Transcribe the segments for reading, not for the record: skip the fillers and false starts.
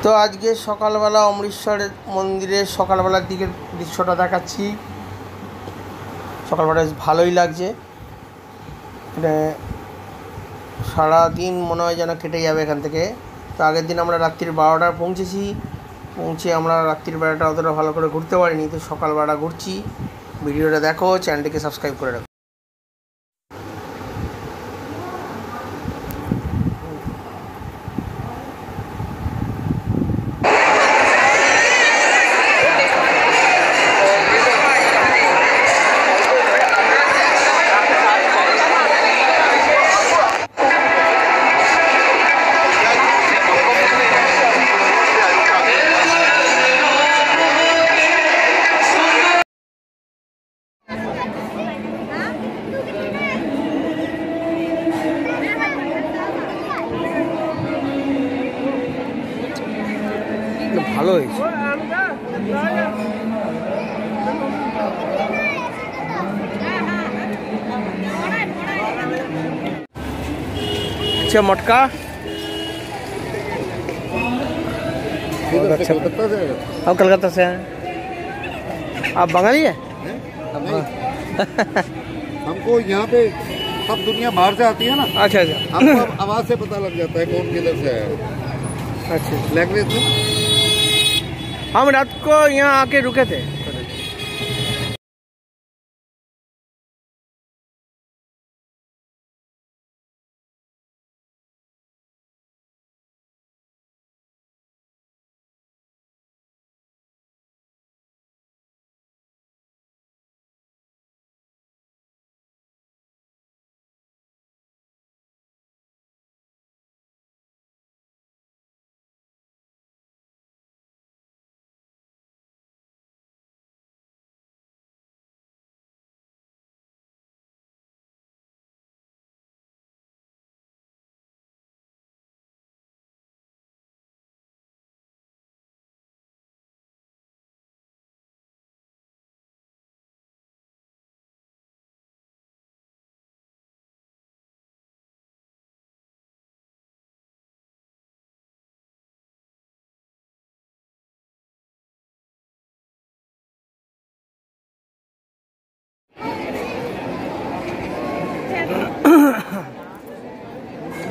তো আজকে সকালবেলা অমৃতসরের মন্দিরের সকালবেলার দিকের দৃশ্যটা দেখাচ্ছি। সকালবেলা বেশ ভালোই লাগছে। মানে সারাদিন মনে হয় যেন কেটে যাবে এখান থেকে। তো আগের দিন আমরা রাত্রির 12টায় পৌঁছে আমরা রাত্রির বেলাটা অতটা ভালো করে ঘুরতে পারিনি। তো সকালবেলা ঘুরছি। ভিডিওটা দেখো, চ্যানেলটিকে সাবস্ক্রাইব করে রাখো। ভালো হয়েছে। अच्छा मटका अच्छा। हम कलकत्ता से हैं। आप बंगाली है? हमको यहाँ पे सब दुनिया बाहर से आती है ना। अच्छा अच्छा। हमको आवाज से पता लग जाता है कौन किधर से है। अच्छा लैंग्वेज से हम रात को यहाँ आके रुके थे।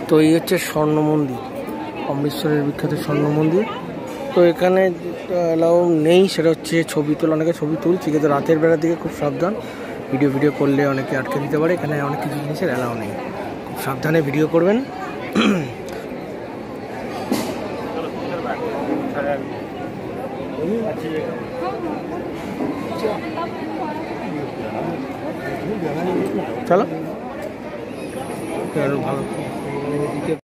তো এই হচ্ছে স্বর্ণ মন্দির, অমৃতসরের বিখ্যাত স্বর্ণ মন্দির। তো এখানে অ্যালাউ নেই, সেটা হচ্ছে ছবি তোলা। অনেকে ছবি তুলছে কিন্তু রাতের বেলার দিকে খুব সাবধান। ভিডিও করলে অনেকে আটকে দিতে পারে। এখানে অনেক কিছু জিনিসের অ্যালাউ নেই, খুব সাবধানে ভিডিও করবেন। চলো ভালো।